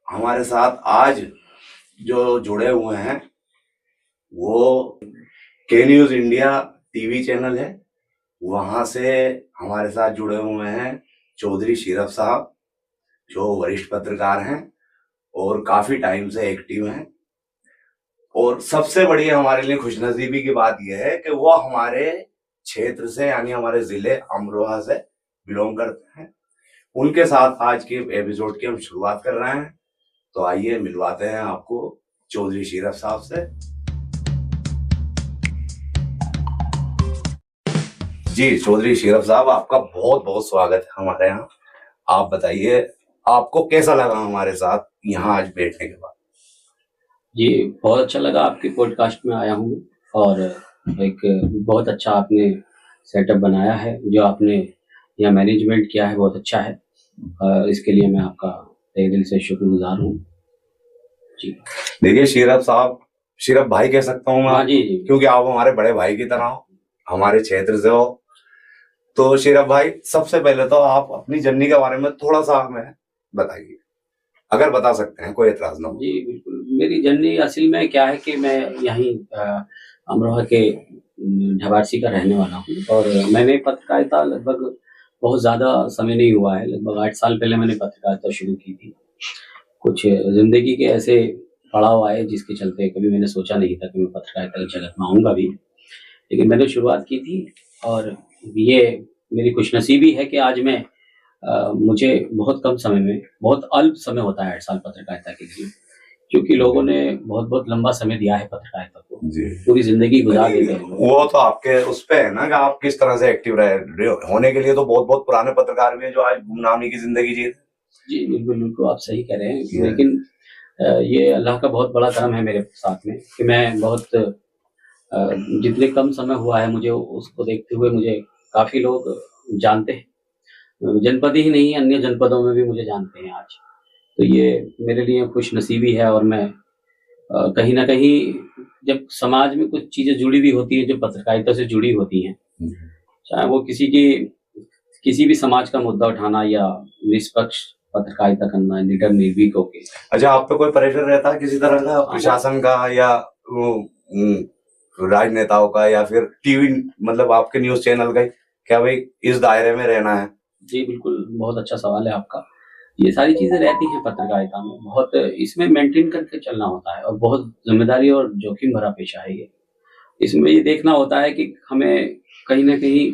हमारे साथ आज जो जुड़े हुए हैं वो के न्यूज इंडिया टीवी चैनल है। वहां से हमारे साथ जुड़े हुए हैं चौधरी शीरफ साहब, जो वरिष्ठ पत्रकार हैं और काफी टाइम से एक्टिव हैं। और सबसे बड़ी हमारे लिए खुशनसीबी की बात यह है कि वो हमारे क्षेत्र से यानी हमारे जिले अमरोहा से बिलोंग करते हैं। उनके साथ आज के एपिसोड की हम शुरुआत कर रहे हैं। तो आइए मिलवाते हैं आपको चौधरी शीरफ साहब से। जी चौधरी शीरफ साहब, आपका बहुत बहुत स्वागत है हमारे यहाँ। आप बताइए, आपको कैसा लगा हमारे साथ यहाँ आज बैठने के बाद? जी बहुत अच्छा लगा, आपके पॉडकास्ट में आया हूँ और एक बहुत अच्छा आपने सेटअप बनाया है। जो आपने यहाँ मैनेजमेंट किया है बहुत अच्छा है। इसके लिए मैं आपका तहे दिल से शुक्रगुजार हूँ। जी देखिए शीरफ साहब, शीरफ भाई कह सकता हूँ मैं हाँ आपको, जी जी क्योंकि आप हमारे बड़े भाई की तरह हो, हमारे क्षेत्र से हो। तो शीरफ भाई, सबसे पहले तो आप अपनी जर्नी के बारे में थोड़ा सा हमें बताइए, अगर बता सकते हैं, कोई एतराज ना हो। जी बिल्कुल। मेरी जर्नी असल में क्या है कि मैं यहीं अमरोहा के ढबारसी का रहने वाला हूँ और मैंने पत्रकारिता लगभग बहुत ज़्यादा समय नहीं हुआ है, लगभग 8 साल पहले मैंने पत्रकारिता शुरू की थी। कुछ ज़िंदगी के ऐसे पड़ाव आए जिसके चलते कभी मैंने सोचा नहीं था कि मैं पत्रकारिता की जगत में आऊँगा भी, लेकिन मैंने शुरुआत की थी। और ये मेरी खुशनसीबी है कि आज मैं मुझे बहुत कम समय में, बहुत अल्प समय होता है 8 साल पत्रकारिता के लिए, क्योंकि लोगों ने बहुत बहुत लंबा समय दिया है पत्रकारिता को, पूरी जिंदगी गुजार देते हैं लोग। वो तो आपके उस पे है ना कि आप किस तरह से एक्टिव रहे होने के लिए तो बहुत बहुत पुराने पत्रकार भी हैं जो आज गुमनामी की जिंदगी जी। जी बिल्कुल बिल्कुल, आप सही कह रहे हैं। लेकिन ये अल्लाह का बहुत बड़ा करम है मेरे साथ में कि मैं बहुत जितने कम समय हुआ है मुझे, उसको देखते हुए मुझे काफी लोग जानते हैं। जनपद ही नहीं, अन्य जनपदों में भी मुझे जानते हैं आज। तो ये मेरे लिए खुश नसीबी है। और मैं कहीं ना कहीं जब समाज में कुछ चीजें जुड़ी हुई होती हैं जो पत्रकारिता से जुड़ी होती हैं, चाहे वो किसी भी समाज का मुद्दा उठाना या निष्पक्ष पत्रकारिता करना, निडर निर्भीक होके। अच्छा, आप पे कोई प्रेशर रहता है किसी तरह का, प्रशासन का या राजनेताओं का या फिर टीवी, मतलब आपके न्यूज चैनल का, क्या भाई इस दायरे में रहना है? जी बिल्कुल, बहुत अच्छा सवाल है आपका। ये सारी चीजें रहती हैं पत्रकारिता में, बहुत इसमें मेंटेन करके चलना होता है और बहुत जिम्मेदारी और जोखिम भरा पेशा है ये। इसमें ये देखना होता है कि हमें कहीं ना कहीं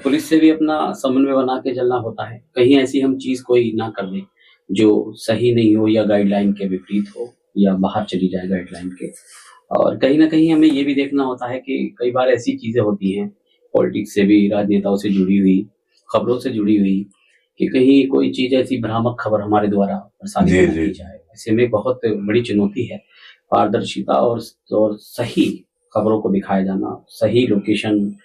पुलिस से भी अपना समन्वय बना के चलना होता है। कहीं ऐसी हम चीज कोई ना कर दें जो सही नहीं हो या गाइडलाइन के विपरीत हो या बाहर चली जाए गाइडलाइन के। और कहीं ना कहीं हमें ये भी देखना होता है कि कई बार ऐसी चीजें होती हैं पॉलिटिक्स से भी, राजनेताओं से जुड़ी हुई, खबरों से जुड़ी हुई, कि कहीं कोई चीज ऐसी भ्रामक खबर हमारे द्वारा प्रसारित न की जाए। ऐसे में बहुत बड़ी चुनौती है पारदर्शिता और सही खबरों को दिखाया जाना, सही लोकेशन,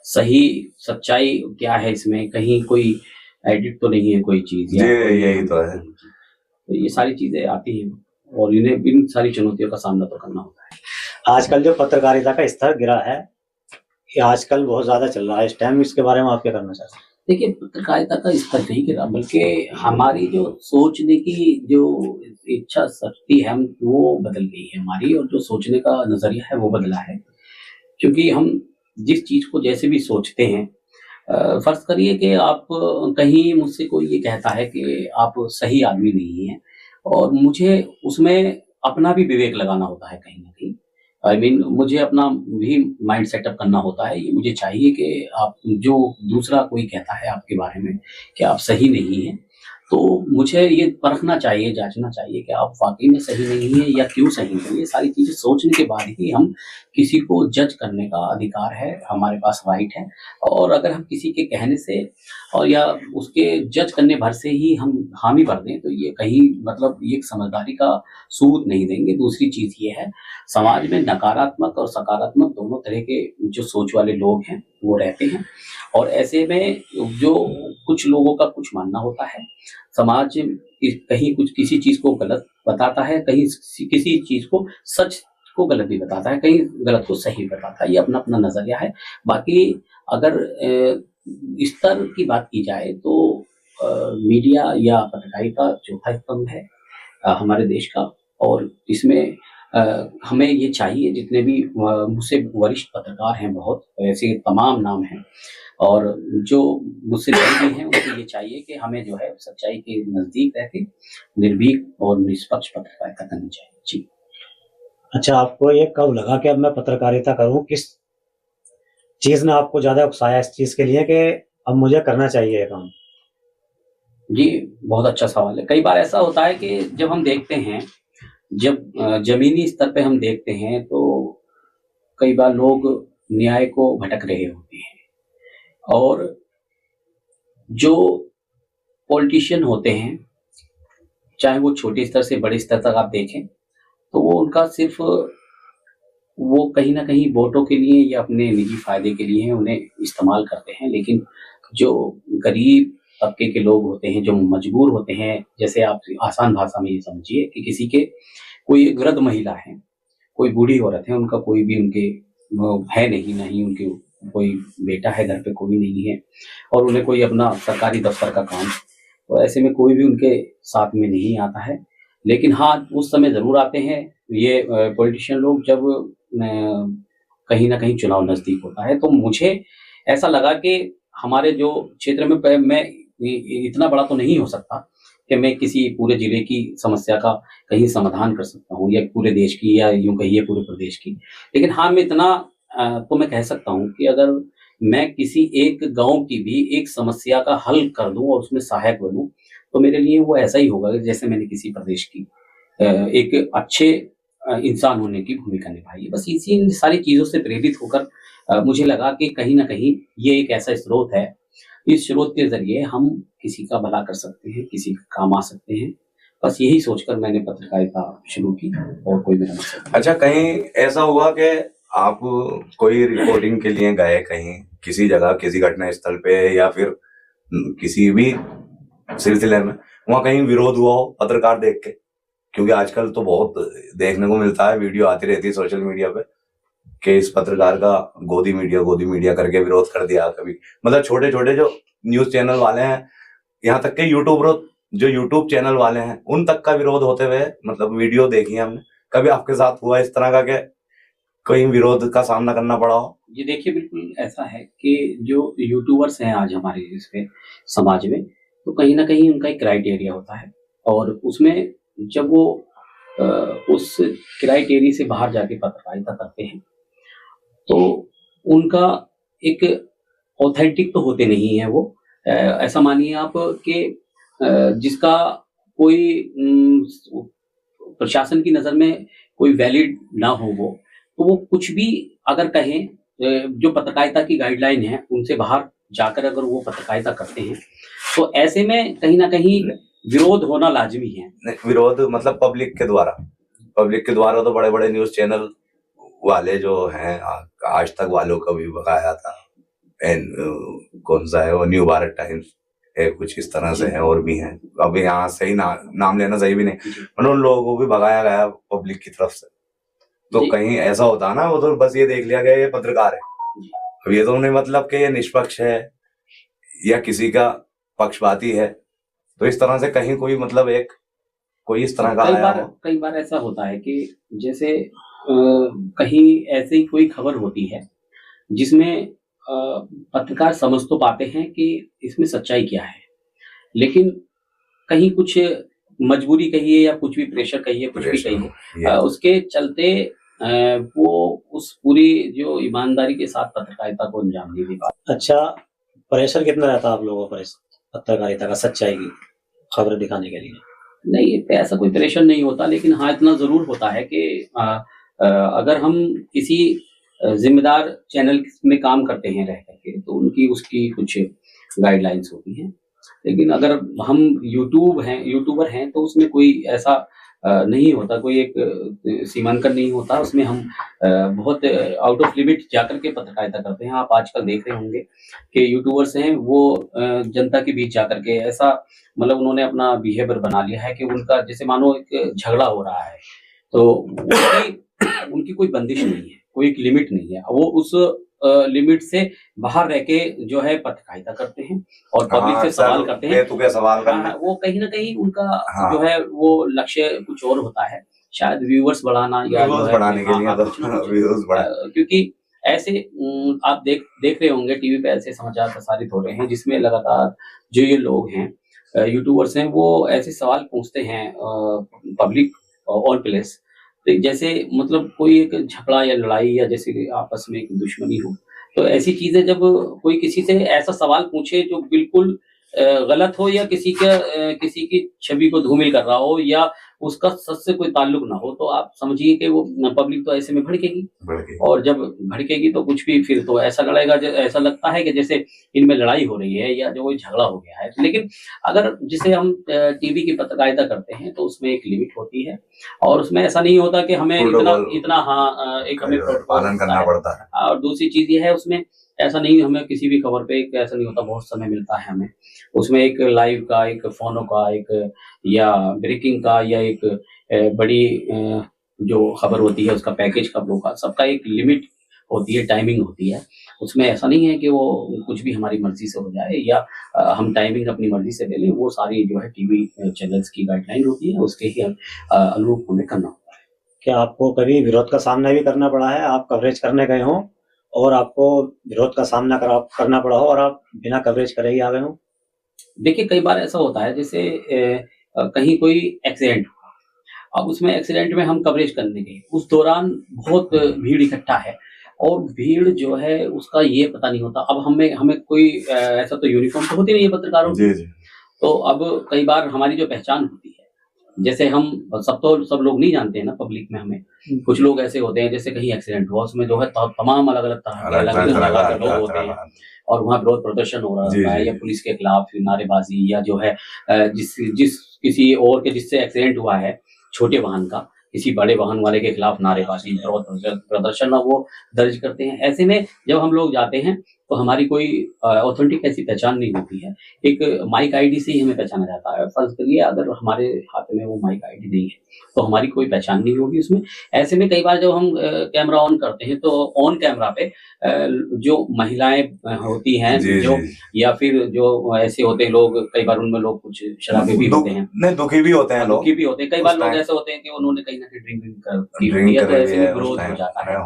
सही सच्चाई क्या है इसमें, कहीं कोई एडिट तो नहीं है कोई चीज या यही तो है। तो ये सारी चीजें आती हैं और इन्हें इन सारी चुनौतियों का सामना तो करना होता है। आजकल जो पत्रकारिता का स्तर गिरा है, ये आजकल बहुत ज्यादा चल रहा है इस टाइम। इसके बारे में आप क्या करना चाहते हैं? देखिए, पत्रकारिता का स्तर नहीं गिरा, बल्कि हमारी जो सोचने की जो इच्छा शक्ति है वो बदल गई है हमारी, और जो सोचने का नजरिया है वो बदला है। क्योंकि हम जिस चीज को जैसे भी सोचते हैं, फर्ज करिए कि आप कहीं मुझसे कोई ये कहता है कि आप सही आदमी नहीं हैं, और मुझे उसमें अपना भी विवेक लगाना होता है कहीं ना कहीं। आई मीन मुझे अपना भी माइंड सेटअप करना होता है। ये मुझे चाहिए कि आप जो दूसरा कोई कहता है आपके बारे में कि आप सही नहीं हैं, तो मुझे ये परखना चाहिए, जांचना चाहिए कि आप वाकई में सही नहीं है या क्यों सही नहीं है। ये सारी चीजें सोचने के बाद ही हम किसी को जज करने का अधिकार है, हमारे पास राइट है। और अगर हम किसी के कहने से और या उसके जज करने भर से ही हम हामी भर दें, तो ये कहीं मतलब ये एक समझदारी का सूद नहीं देंगे। दूसरी चीज ये है, समाज में नकारात्मक और सकारात्मक दोनों तरह के जो सोच वाले लोग हैं वो रहते हैं। और ऐसे में जो कुछ लोगों का कुछ मानना होता है, समाज कहीं कुछ किसी चीज को गलत बताता है, कहीं किसी चीज को सच को गलत भी बताता है, कहीं गलत को सही बताता है। ये अपना अपना नजरिया है। बाकी अगर स्तर की बात की जाए तो मीडिया या पत्रकारिता चौथा स्तंभ है। हमारे देश का। और इसमें हमें ये चाहिए, जितने भी मुझसे वरिष्ठ पत्रकार हैं, बहुत ऐसे तमाम नाम हैं, और जो मुझसे बड़े भी हैं, उनको ये चाहिए कि हमें जो है सच्चाई के नजदीक रह के निर्भीक और निष्पक्ष पत्रकारिता करनी चाहिए। जी। अच्छा, आपको ये कब लगा कि अब मैं पत्रकारिता करूं? किस चीज ने आपको ज्यादा उकसाया इस चीज के लिए कि अब मुझे करना चाहिए ये काम? जी, बहुत अच्छा सवाल है। कई बार ऐसा होता है कि जब हम देखते हैं, जब जमीनी स्तर पे हम देखते हैं, तो कई बार लोग न्याय को भटक रहे होते हैं, और जो पॉलिटिशियन होते हैं, चाहे वो छोटे स्तर से बड़े स्तर तक आप देखें, तो वो उनका सिर्फ वो कहीं न कहीं वोटों के लिए या अपने निजी फ़ायदे के लिए उन्हें इस्तेमाल करते हैं। लेकिन जो गरीब तबके के लोग होते हैं, जो मजबूर होते हैं, जैसे आप आसान भाषा में ये समझिए कि किसी के कोई एक वृद्ध महिला है, कोई बूढ़ी औरत है, उनका कोई भी उनके वो है नहीं, ना ही उनके कोई बेटा है, घर पे कोई नहीं है, और उन्हें कोई अपना सरकारी दफ़्तर का काम, तो ऐसे में कोई भी उनके साथ में नहीं आता है। लेकिन हाँ, उस समय ज़रूर आते हैं ये पॉलिटिशियन लोग, जब कहीं न कहीं चुनाव नज़दीक होता है। तो मुझे ऐसा लगा कि हमारे जो क्षेत्र में मैं इतना बड़ा तो नहीं हो सकता कि मैं किसी पूरे ज़िले की समस्या का कहीं समाधान कर सकता हूँ, या पूरे देश की, या यूँ कहिए पूरे प्रदेश की। लेकिन हाँ, मैं इतना तो मैं कह सकता हूँ कि अगर मैं किसी एक गाँव की भी एक समस्या का हल कर दूँ और उसमें सहायक बनूँ, तो मेरे लिए वो ऐसा ही होगा कि जैसे मैंने किसी प्रदेश की एक अच्छे इंसान होने की भूमिका निभाई है। बस इसी इन सारी चीज़ों से प्रेरित होकर मुझे लगा कि कहीं न कहीं ये एक ऐसा स्रोत है, इस स्रोत के ज़रिए हम किसी का भला कर सकते हैं, किसी का काम आ सकते हैं। बस यही सोचकर मैंने पत्रकारिता शुरू की, और कोई मेरा मकसद नहीं। अच्छा, कहीं ऐसा हुआ कि आप कोई रिपोर्टिंग के लिए गए कहीं किसी जगह, किसी घटना स्थल पे, या फिर किसी भी सिलसिले में, वहां कहीं विरोध हुआ हो पत्रकार देख के? क्योंकि आजकल तो बहुत देखने को मिलता है, वीडियो आती रहती है सोशल मीडिया पे कि इस पत्रकार का गोदी मीडिया करके विरोध कर दिया कभी। मतलब छोटे छोटे जो न्यूज चैनल वाले हैं, यहाँ तक के जो यूट्यूब चैनल वाले हैं, उन तक का विरोध होते हुए मतलब वीडियो देखी है हमने। कभी आपके साथ हुआ इस तरह का कि कोई विरोध का सामना करना पड़ा हो? ये देखिए, बिल्कुल ऐसा है कि जो यूट्यूबर्स हैं आज हमारे इस पे समाज में, तो कहीं न कहीं उनका एक क्राइटेरिया होता है, और उसमें जब वो उस क्राइटेरिया से बाहर जाके पत्रकारिता करते हैं, तो उनका एक ऑथेंटिक तो होते नहीं हैं वो। ऐसा मानिए आप कि जिसका कोई प्रशासन की नज़र में कोई वैलिड ना हो वो, तो वो कुछ भी अगर कहें, जो पत्रकारिता की गाइडलाइन है, उनसे बाहर जाकर अगर वो पत्रकारिता करते हैं, तो ऐसे में कहीं न कहीं विरोध होना लाज़मी है। विरोध मतलब पब्लिक के द्वारा तो बड़े-बड़े न्यूज़ चैनल वाले जो हैं, आज तक वालों का भी बकाया था, कौन सा है वो, न्यू भारत टाइम्स है, कुछ इस तरह से है, और भी हैं। अब यहाँ सही नाम लेना सही भी नहीं, मतलब उन लोगों को भी भगाया गया पब्लिक की तरफ से। तो कहीं ऐसा होता ना, वो तो बस ये देख लिया गया ये पत्रकार है, अब ये तो नहीं मतलब कि ये निष्पक्ष है या किसी का पक्षपाती है। तो इस तरह से कहीं कोई मतलब कोई इस तरह का आया हो? कई बार ऐसा होता है कि जैसे कहीं ऐसी कोई खबर होती है जिसमें पत्रकार समझ तो पाते हैं कि इसमें सच्चाई क्या है, लेकिन कहीं कुछ मजबूरी कहिए या कुछ भी प्रेशर कहिए, कुछ भी कहिए, उसके चलते वो उस पूरी जो ईमानदारी के साथ पत्रकारिता को अंजाम नहीं दे पाते। अच्छा, प्रेशर कितना रहता है आप लोगों पर इस पत्रकारिता का, सच्चाई की खबर दिखाने के लिए? नहीं, ऐसा कोई प्रेशर नहीं होता, लेकिन हाँ, इतना ज़रूर होता है कि अगर हम किसी जिम्मेदार चैनल में काम करते हैं रह करके, तो उनकी उसकी कुछ गाइडलाइंस होती हैं। लेकिन अगर हम यूट्यूबर हैं, तो उसमें कोई ऐसा नहीं होता, कोई एक सीमांकन नहीं होता। उसमें हम बहुत आउट ऑफ लिमिट जाकर के पत्रकारिता करते हैं। आप आजकल देख रहे होंगे कि यूट्यूबर्स हैं, वो जनता के बीच जाकर के ऐसा मतलब उन्होंने अपना बिहेवियर बना लिया है कि उनका जैसे मानो एक झगड़ा हो रहा है, तो उनकी कोई बंदिश नहीं है, कोई एक लिमिट नहीं है। वो उस लिमिट से बाहर रह के जो है पत्रकारिता करते हैं और पब्लिक से सवाल करते हैं। बेतुके सवाल करने। वो कहीं ना कहीं उनका हाँ। जो है वो लक्ष्य कुछ और होता है, शायद व्यूअर्स बढ़ाना या व्यूअर्स बढ़ाने के लिए तो व्यूअर्स बढ़ा। क्योंकि ऐसे आप देख रहे होंगे टीवी पे ऐसे समाचार प्रसारित हो रहे हैं जिसमें लगातार जो ये लोग हैं यूट्यूबर्स हैं वो ऐसे सवाल पूछते हैं पब्लिक ऑन प्लेस, तो जैसे मतलब कोई एक झगड़ा या लड़ाई या जैसे आपस में एक दुश्मनी हो, तो ऐसी चीजें जब कोई किसी से ऐसा सवाल पूछे जो बिल्कुल गलत हो या किसी की छवि को धूमिल कर रहा हो या उसका सच से कोई ताल्लुक ना हो, तो आप समझिए कि वो पब्लिक तो ऐसे में भड़केगी और जब भड़केगी तो कुछ भी फिर तो ऐसा लड़ेगा ऐसा लगता है कि जैसे इनमें लड़ाई हो रही है या जो कोई झगड़ा हो गया है। लेकिन अगर जिसे हम टीवी की पत्रकारिता करते हैं तो उसमें एक लिमिट होती है और उसमें ऐसा नहीं होता कि हमें इतना एक हमें पालन करना पड़ता है। और दूसरी चीज ये है उसमें ऐसा नहीं, हमें किसी भी खबर पे ऐसा नहीं होता, बहुत समय मिलता है हमें उसमें एक लाइव का, एक फोनो का, एक या ब्रेकिंग का या एक बड़ी जो खबर होती है उसका पैकेज खबरों का, सबका एक लिमिट होती है, टाइमिंग होती है। उसमें ऐसा नहीं है कि वो कुछ भी हमारी मर्जी से हो जाए या हम टाइमिंग अपनी मर्जी से ले लें, वो सारी जो है टीवी चैनल्स की गाइडलाइन होती है, उसके ही अनुरूप हमें करना होता है। क्या आपको कभी विरोध का सामना भी करना पड़ा है? आप कवरेज करने गए हों और आपको विरोध का सामना करना पड़ा हो और आप बिना कवरेज करे ही आ गए हों? देखिए कई बार ऐसा होता है जैसे कहीं कोई एक्सीडेंट हुआ, अब उसमें एक्सीडेंट में हम कवरेज करने गए, उस दौरान बहुत भीड़ इकट्ठा है और भीड़ जो है उसका ये पता नहीं होता। अब हमें कोई ऐसा तो यूनिफॉर्म तो होती नहीं है पत्रकारों की, तो अब कई बार हमारी जो पहचान होती है, जैसे हम सब लोग नहीं जानते हैं ना पब्लिक में हमें, कुछ लोग ऐसे होते हैं जैसे कहीं एक्सीडेंट हुआ उसमें जो है तमाम अलग अलग तरह के अलग अलग लोग होते हैं और वहाँ विरोध प्रदर्शन हो रहा है या पुलिस के खिलाफ नारेबाजी या जो है जिस किसी और के जिससे एक्सीडेंट हुआ है छोटे वाहन का, किसी बड़े वाहन वाले के खिलाफ नारेबाजी विरोध प्रदर्शन वो दर्ज करते हैं। ऐसे में जब हम लोग जाते हैं तो हमारी कोई ऑथेंटिक ऐसी पहचान नहीं होती है, एक माइक आईडी से ही हमें पहचाना जाता है। फर्ज करिए अगर हमारे हाथ में वो माइक आईडी नहीं है तो हमारी कोई पहचान नहीं होगी उसमें। ऐसे में कई बार जब हम कैमरा ऑन करते हैं तो ऑन कैमरा पे जो महिलाएं होती हैं जो या फिर जो ऐसे होते हैं लोग, कई बार उनमें लोग कुछ शराबी भी होते हैं, नहीं दुखी भी होते हैं, दुखी भी होते हैं। कई बार लोग ऐसे होते हैं कि उन्होंने कहीं ना कहीं ड्रिंक की होती है तो ऐसे में विरोध हो जाता है।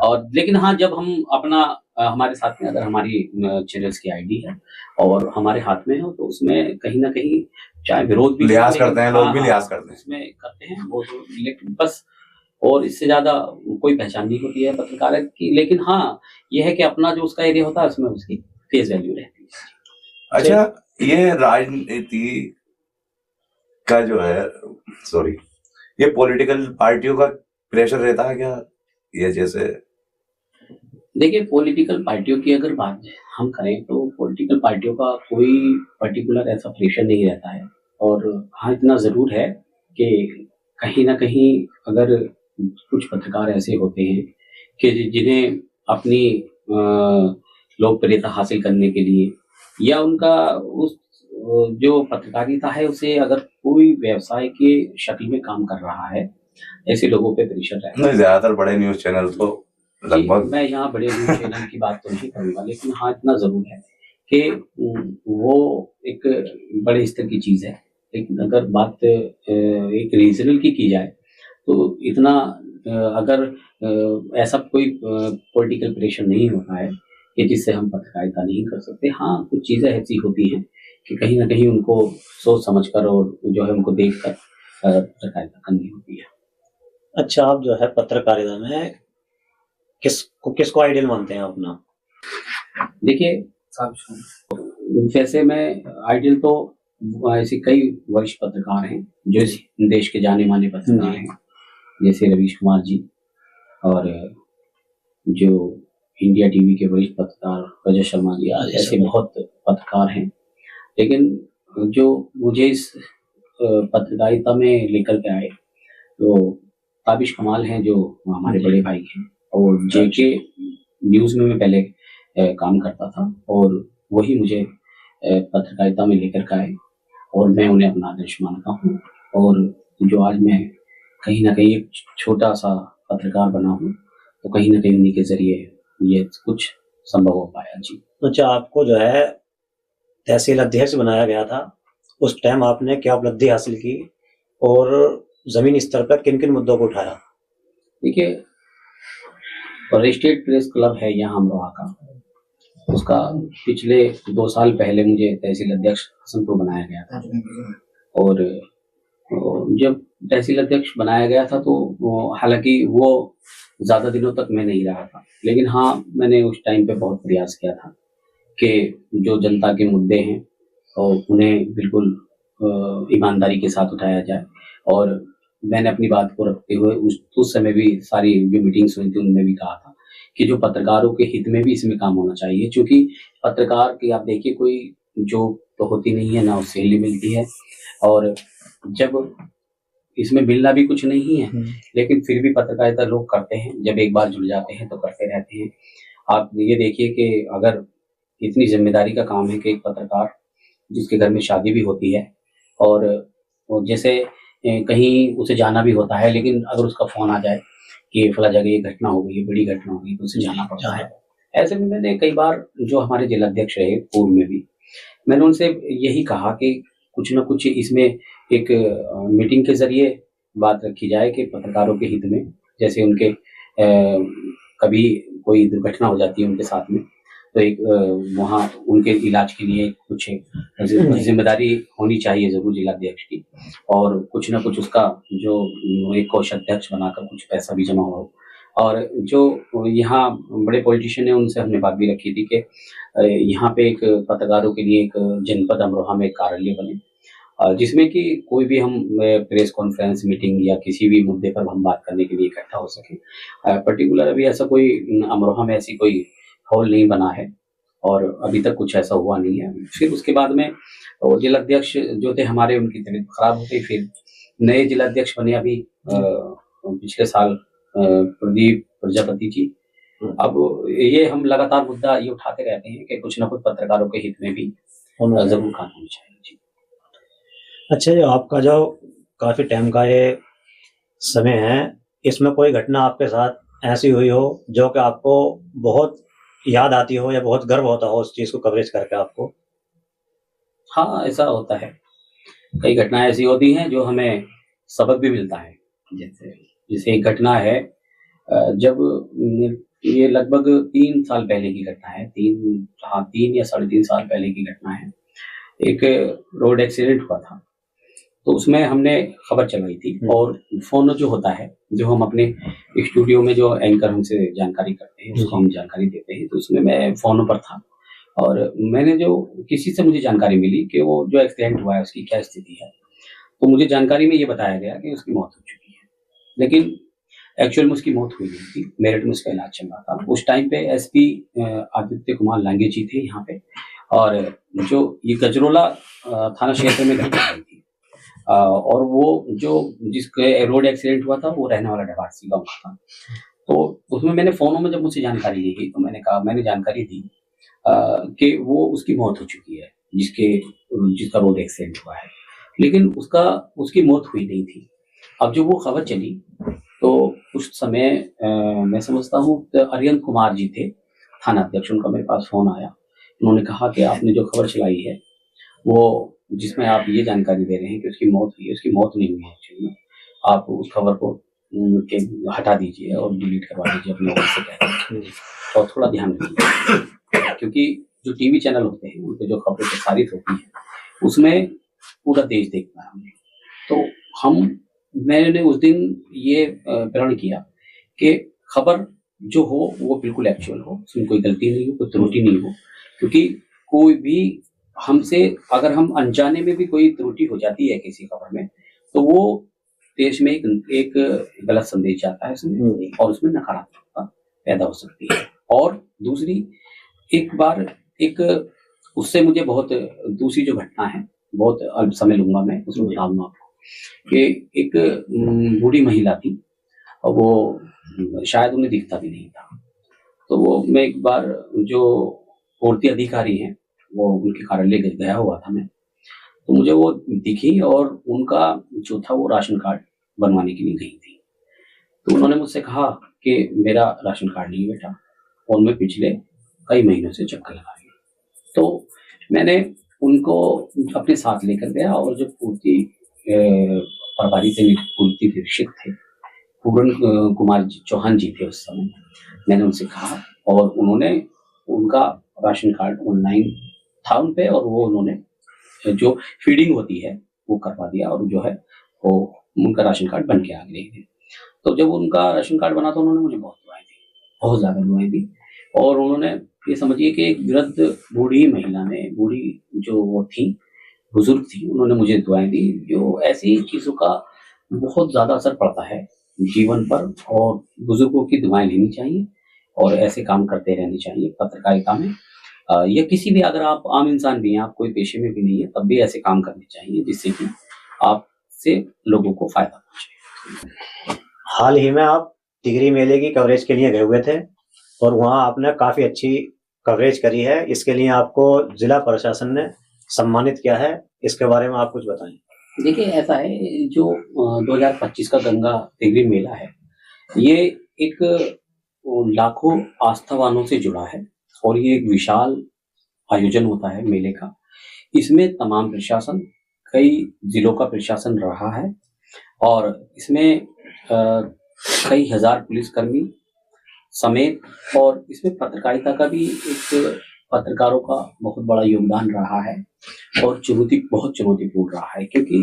और लेकिन हाँ जब हम अपना हमारे साथ में अगर हमारी चैनल्स की आईडी है और हमारे हाथ में हो तो उसमें कहीं ना कहीं चाहे विरोध भी लिहाज करते हैं, लोग भी लिहाज करते हैं, उसमें करते हैं वो तो, लेकिन बस और इससे ज्यादा कोई पहचान नहीं होती है पत्रकार की। लेकिन हाँ ये है कि अपना जो उसका एरिया होता है उसमें उसकी फेस वैल्यू रहती है। अच्छा ये राजनीति का जो है ये पॉलिटिकल पार्टियों का प्रेशर रहता है क्या? ये जैसे देखिए पॉलिटिकल पार्टियों की अगर बात हम करें तो पॉलिटिकल पार्टियों का कोई पर्टिकुलर ऐसा प्रेशर नहीं रहता है। और हाँ इतना ज़रूर है कि कहीं ना कहीं अगर कुछ पत्रकार ऐसे होते हैं कि जिन्हें अपनी लोकप्रियता हासिल करने के लिए या उनका उस जो पत्रकारिता है उसे अगर कोई व्यवसाय के शक्ल में काम कर रहा है, ऐसे लोगों पे प्रेशर रहता है। ज्यादातर बड़े न्यूज चैनल तो लगभग, मैं यहाँ बड़े न्यूज चैनल की बात तो नहीं करूंगा, लेकिन हाँ इतना जरूर है कि वो एक बड़े स्तर की चीज है। लेकिन अगर बात एक रीजनल की जाए तो इतना अगर ऐसा कोई पॉलिटिकल प्रेशर नहीं होता है कि जिससे हम पत्रकारिता नहीं कर सकते। हाँ कुछ चीजें ऐसी होती हैं कि कहीं ना कहीं उनको सोच समझकर और जो है उनको देखकर पत्रकारिता करनी होती है। अच्छा आप जो है पत्रकारिता में किसको आइडियल मानते हैं अपना? देखिए वैसे मैं आइडियल तो ऐसे कई वरिष्ठ पत्रकार हैं जो इस देश के जाने माने पत्रकार हैं, जैसे रवीश कुमार जी और जो इंडिया टीवी के वरिष्ठ पत्रकार रजत शर्मा जी, आज ऐसे बहुत पत्रकार हैं। लेकिन जो मुझे इस पत्रकारिता में लेकर के आए तो ताबिश कमाल हैं जो हमारे बड़े भाई हैं और जेके न्यूज़ में मैं पहले काम करता था और वही मुझे पत्रकारिता में लेकर के आए और मैं उन्हें अपना आदर्श मानता हूँ। और जो आज मैं कहीं ना कहीं एक छोटा सा पत्रकार बना हूँ तो कहीं ना कहीं उन्हीं के जरिए ये कुछ संभव हो पाया जी। अच्छा, आपको जो है तहसील अध्यक्ष बनाया गया था, उस टाइम आपने क्या उपलब्धि हासिल की और जमीनी स्तर पर किन किन मुद्दों को उठाया? देखिए, रजिस्ट्रेड प्रेस क्लब है यहाँ अमरोहा का, उसका पिछले 2 साल पहले मुझे तहसील अध्यक्ष हसनपुर बनाया गया था। और जब तहसील अध्यक्ष बनाया गया था तो हालांकि वो ज़्यादा दिनों तक मैं नहीं रहा था, लेकिन हाँ, मैंने उस टाइम पे बहुत प्रयास किया था कि जो जनता के मुद्दे हैं और उन्हें बिल्कुल ईमानदारी के साथ उठाया जाए। और मैंने अपनी बात को रखते हुए उस समय भी सारी जो मीटिंग्स हुई थी उनमें भी कहा था कि जो पत्रकारों के हित में भी इसमें काम होना चाहिए, क्योंकि पत्रकार की आप देखिए कोई जॉब तो होती नहीं है, ना उससे सैलरी मिलती है, और जब इसमें मिलना भी कुछ नहीं है, लेकिन फिर भी पत्रकारिता लोग करते हैं, जब एक बार जुड़ जाते हैं तो करते रहते हैं। आप ये देखिए कि अगर इतनी जिम्मेदारी का काम है कि एक पत्रकार जिसके घर में शादी भी होती है और जैसे कहीं उसे जाना भी होता है, लेकिन अगर उसका फोन आ जाए कि फला जगह ये घटना हो गई, बड़ी घटना हो गई, तो उसे जाना पड़ता है। ऐसे में मैंने कई बार जो हमारे जिलाध्यक्ष रहे पूर्व में भी, मैंने उनसे यही कहा कि कुछ न कुछ इसमें एक मीटिंग के जरिए बात रखी जाए कि पत्रकारों के हित में, जैसे उनके कभी कोई दुर्घटना हो जाती है उनके साथ में, तो एक वहाँ उनके इलाज के लिए कुछ जिम्मेदारी होनी चाहिए जरूर जिलाध्यक्ष की, और कुछ ना कुछ उसका जो एक कोषाध्यक्ष बनाकर कुछ पैसा भी जमा हो। और जो यहाँ बड़े पॉलिटिशियन है उनसे हमने बात भी रखी थी कि यहाँ पे एक पत्रकारों के लिए एक जनपद अमरोहा में एक कार्यालय बने, जिसमें कि कोई भी हम प्रेस कॉन्फ्रेंस मीटिंग या किसी भी मुद्दे पर हम बात करने के लिए इकट्ठा हो सके। पर्टिकुलर अभी ऐसा कोई अमरोहा में ऐसी कोई हॉल नहीं बना है और अभी तक कुछ ऐसा हुआ नहीं है। फिर उसके बाद में जिलाध्यक्ष जो थे हमारे, उनकी तबीयत खराब हो गई, फिर नए जिलाध्यक्ष बने अभी पिछले साल प्रदीप प्रजापति जी। अब ये हम लगातार मुद्दा ये उठाते रहते हैं कि कुछ ना कुछ पत्रकारों के हित में भी जरूर काम होना चाहिए जी। अच्छा, ये आपका जो काफी टाइम का ये समय है, इसमें कोई घटना आपके साथ ऐसी हुई हो जो कि आपको बहुत याद आती हो या बहुत गर्व होता हो उस चीज को कवरेज करके आपको? हाँ, ऐसा होता है, कई घटनाएं ऐसी होती हैं जो हमें सबक भी मिलता है। जैसे एक घटना है, जब ये लगभग 3 साल पहले की घटना है, 3 या 3.5 साल पहले की घटना है। एक रोड एक्सीडेंट हुआ था, तो उसमें हमने खबर चलाई थी, और फोन जो होता है, जो हम अपने स्टूडियो में जो एंकर हमसे जानकारी करते हैं उसको हम जानकारी देते हैं, तो उसमें मैं फोन पर था और मैंने जो किसी से मुझे जानकारी मिली कि वो जो एक्सीडेंट हुआ है उसकी क्या स्थिति है, तो मुझे जानकारी में ये बताया गया कि उसकी मौत हो चुकी है, लेकिन एक्चुअल में उसकी मौत हुई नहीं थी, मेरठ में उसका इलाज चल रहा था। उस टाइम पे एसपी आदित्य कुमार लांगे जी थे यहाँ पे, और जो ये गजरोला थाना क्षेत्र में घटना हुई थी, और वो जो जिसके रोड एक्सीडेंट हुआ था वो रहने वाला डबारसी गाँव का था। तो उसमें मैंने फोनों में जब मुझसे जानकारी ली गई तो मैंने जानकारी दी कि वो उसकी मौत हो चुकी है, जिसका रोड एक्सीडेंट हुआ है, लेकिन उसकी मौत हुई नहीं थी। अब जो वो खबर चली तो उस समय मैं समझता हूँ अरियंत कुमार जी थे थाना अध्यक्ष, उनका मेरे पास फोन आया। उन्होंने कहा कि आपने जो खबर चलाई है वो जिसमें आप ये जानकारी दे रहे हैं कि उसकी मौत हुई है, उसकी मौत नहीं हुई है एक्चुअली में, आप उस खबर को हटा दीजिए और डिलीट करवा दीजिए अपने लोगों से कहते हैं, और थोड़ा ध्यान रखिए, क्योंकि जो टीवी चैनल होते हैं उनपे जो खबरें प्रसारित होती हैं उसमें पूरा देश देखता है हमें। तो मैंने उस दिन ये प्रण किया कि खबर जो हो वो बिल्कुल एक्चुअल हो, उसमें कोई गलती नहीं हो, कोई त्रुटि नहीं हो, क्योंकि कोई भी हमसे अगर हम अनजाने में भी कोई त्रुटि हो जाती है किसी खबर में तो वो देश में एक गलत संदेश जाता है उसमें, और उसमें नकारात्मकता पैदा हो सकती है। और दूसरी एक उससे मुझे बहुत दूसरी जो घटना है, बहुत अल्प समय लूंगा मैं उसमें बताऊंगा आपको, कि एक बूढ़ी महिला थी और वो शायद उन्हें दिखता भी नहीं था, तो वो मैं एक बार जो पूर्ति अधिकारी हैं वो उनके कार्यालय गया हुआ था मैं, तो मुझे वो दिखी और उनका जो था वो राशन कार्ड बनवाने के लिए गई थी। तो उन्होंने मुझसे कहा कि मेरा राशन कार्ड नहीं बेटा, और मैं पिछले कई महीनों से चक्कर लगा रही है। तो मैंने उनको अपने साथ लेकर गया और जो पूर्ति प्रभारी थे, पूर्ति निरीक्षक थे, पूरन कुमार चौहान जी थे उस समय। मैंने उनसे कहा और उन्होंने उनका राशन कार्ड ऑनलाइन था उन पे, और वो उन्होंने जो फीडिंग होती है वो करवा दिया, और जो है वो उनका राशन कार्ड बन के आ गए। तो जब उनका राशन कार्ड बना तो उन्होंने मुझे बहुत दुआएं दी, बहुत ज्यादा दुआएं दी। और उन्होंने ये समझिए कि एक वृद्ध बूढ़ी महिला ने, बूढ़ी जो वो थी, बुजुर्ग थी, उन्होंने मुझे दुआएं दी। जो ऐसी चीजों का बहुत ज्यादा असर पड़ता है जीवन पर, और बुजुर्गों की दुआएं लेनी चाहिए और ऐसे काम करते रहने चाहिए पत्रकारिता में। या किसी भी, अगर आप आम इंसान भी हैं, आप कोई पेशे में भी नहीं है, तब भी ऐसे काम करने चाहिए जिससे कि आपसे लोगों को फायदा पहुंचे। हाल ही में आप टिहरी मेले की कवरेज के लिए गए हुए थे और वहाँ आपने काफी अच्छी कवरेज करी है। इसके लिए आपको जिला प्रशासन ने सम्मानित किया है, इसके बारे में आप कुछ बताएं। देखिए, ऐसा है, जो 2025 का गंगा टिहरी मेला है, ये एक लाखों आस्थावानों से जुड़ा है और ये एक विशाल आयोजन होता है मेले का। इसमें तमाम प्रशासन, कई जिलों का प्रशासन रहा है, और इसमें कई हजार पुलिसकर्मी समेत, और इसमें पत्रकारिता का भी, एक पत्रकारों का बहुत बड़ा योगदान रहा है और बहुत चुनौतीपूर्ण रहा है, क्योंकि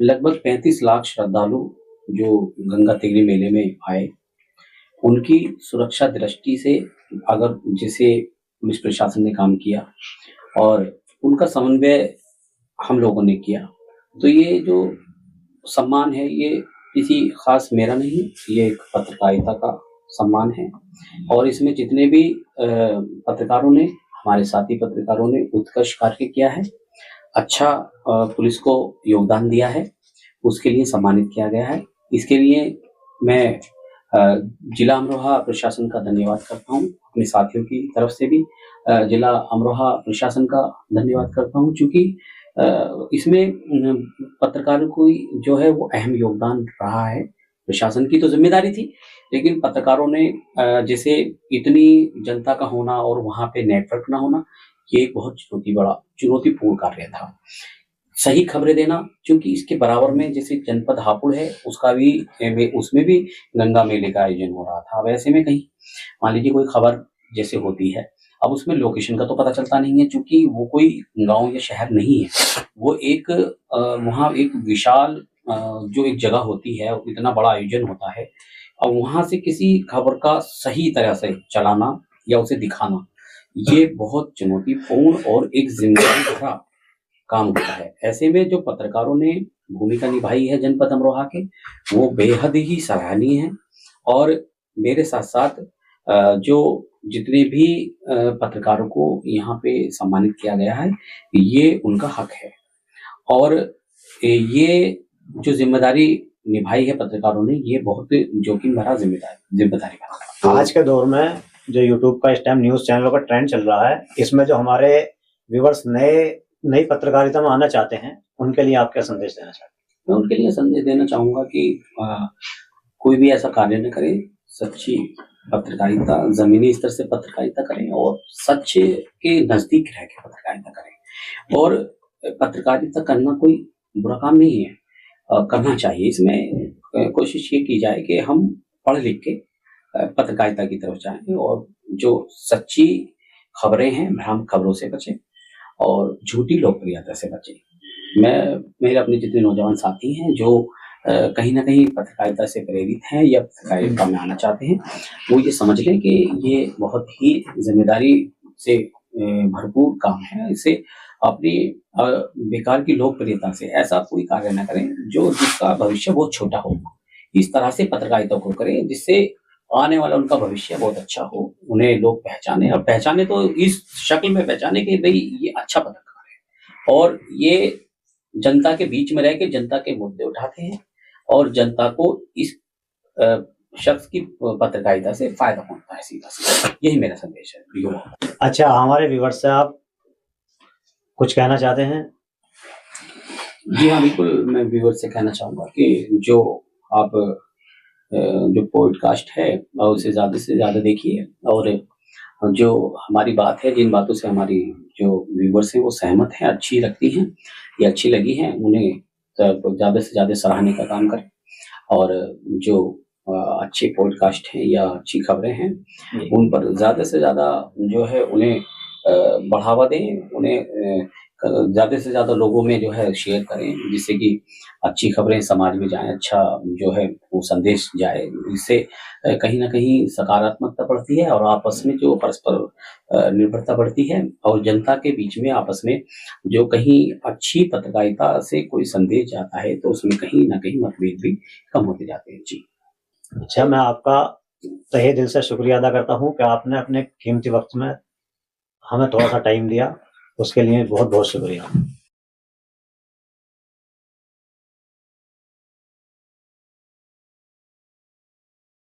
लगभग 35 लाख श्रद्धालु जो गंगा टिहरी मेले में आए, उनकी सुरक्षा दृष्टि से अगर जैसे पुलिस प्रशासन ने काम किया और उनका समन्वय हम लोगों ने किया, तो ये जो सम्मान है ये किसी खास मेरा नहीं, ये एक पत्रकारिता का सम्मान है। और इसमें जितने भी पत्रकारों ने, हमारे साथी पत्रकारों ने उत्कृष्ट कार्य किया है, अच्छा पुलिस को योगदान दिया है, उसके लिए सम्मानित किया गया है। इसके लिए मैं जिला अमरोहा प्रशासन का धन्यवाद करता हूँ, अपने साथियों की तरफ से भी जिला अमरोहा प्रशासन का धन्यवाद करता हूँ, क्योंकि इसमें पत्रकारों को जो है वो अहम योगदान रहा है। प्रशासन की तो जिम्मेदारी थी, लेकिन पत्रकारों ने जैसे इतनी जनता का होना और वहां पे नेटवर्क ना होना, ये एक बहुत चुनौतीपूर्ण कार्य था। सही खबरें देना, क्योंकि इसके बराबर में जैसे जनपद हापुड़ है, उसमें भी गंगा मेले का आयोजन हो रहा था। वैसे में कहीं मान लीजिए कोई खबर जैसे होती है, अब उसमें लोकेशन का तो पता चलता नहीं है, क्योंकि वो कोई गांव या शहर नहीं है, वो एक वहाँ एक विशाल जो एक जगह होती है, इतना बड़ा आयोजन होता है, और वहां से किसी खबर का सही तरह से चलाना या उसे दिखाना, ये बहुत चुनौतीपूर्ण और एक जिम्मेदारी भरा काम होता है। ऐसे में जो पत्रकारों ने भूमिका निभाई है जनपद अमरोहा के, वो बेहद ही सराहनीय है। और मेरे साथ साथ जो जितने भी पत्रकारों को यहाँ पे सम्मानित किया गया है, ये उनका हक है। और ये जो जिम्मेदारी निभाई है पत्रकारों ने, ये बहुत जोखिम भरा जिम्मेदारी भरा। आज के दौर में जो यूट्यूब का इस टाइम न्यूज चैनलों का ट्रेंड चल रहा है, इसमें जो हमारे व्यूवर्स नई पत्रकारिता में आना चाहते हैं, उनके लिए आप क्या संदेश देना चाहते हैं? मैं उनके लिए संदेश देना चाहूंगा कि कोई भी ऐसा कार्य न करे, सच्ची पत्रकारिता, जमीनी स्तर से पत्रकारिता करें और सच के नजदीक रह के पत्रकारिता करें। और पत्रकारिता करना कोई बुरा काम नहीं है, करना चाहिए। इसमें कोशिश ये की जाए कि हम पढ़ लिख के पत्रकारिता की तरफ जाएं और जो सच्ची खबरें हैं, भ्रामक खबरों से बचें और झूठी लोकप्रियता से बचें। मेरे अपने जितने नौजवान साथी हैं जो कहीं ना कहीं पत्रकारिता से प्रेरित हैं या पत्रकारिता में आना चाहते हैं, वो ये समझ लें कि ये बहुत ही जिम्मेदारी से भरपूर काम है। इसे अपनी बेकार की लोकप्रियता से ऐसा कोई कार्य न करें जिसका भविष्य बहुत छोटा हो। इस तरह से पत्रकारिता को करें जिससे आने वाला उनका भविष्य बहुत अच्छा हो, उन्हें लोग पहचाने, और पहचाने तो इस शक्ल में पहचाने कि भाई ये अच्छा पत्रकार है और ये जनता के बीच में रह के जनता के मुद्दे उठाते हैं और जनता को इस शख्स की पत्रकारिता से फायदा पहुंचता है। सीधा यही मेरा संदेश है। अच्छा, हमारे व्यूअर्स से आप कुछ कहना चाहते हैं? जी हाँ, बिल्कुल। मैं व्यूअर्स से कहना चाहूंगा कि जो आप जो पॉडकास्ट है उसे ज्यादा से ज्यादा देखिए और जो हमारी बात है, जिन बातों से हमारी जो व्यूवर्स हैं वो सहमत हैं, अच्छी लगती हैं या अच्छी लगी हैं, उन्हें ज़्यादा से ज़्यादा सराहने का काम करें। और जो अच्छे पॉडकास्ट हैं या अच्छी खबरें हैं, जी। उन पर ज़्यादा से ज़्यादा जो है उन्हें बढ़ावा दें, उन्हें ज़्यादा से ज़्यादा लोगों में जो है शेयर करें, जिससे कि अच्छी खबरें समाज में जाएँ, अच्छा जो है वो संदेश जाए। इससे कहीं न कहीं सकारात्मकता बढ़ती है और आपस में जो परस्पर निर्भरता बढ़ती है और जनता के बीच में आपस में जो कहीं अच्छी पत्रकारिता से कोई संदेश जाता है, तो उसमें कहीं न कहीं मतभेद भी कम होते जाते हैं। जी। अच्छा, मैं आपका तहे दिल से शुक्रिया अदा करता हूँ कि आपने अपने कीमती वक़्त में हमें थोड़ा-सा टाइम दिया, उसके लिए बहुत-बहुत शुक्रिया।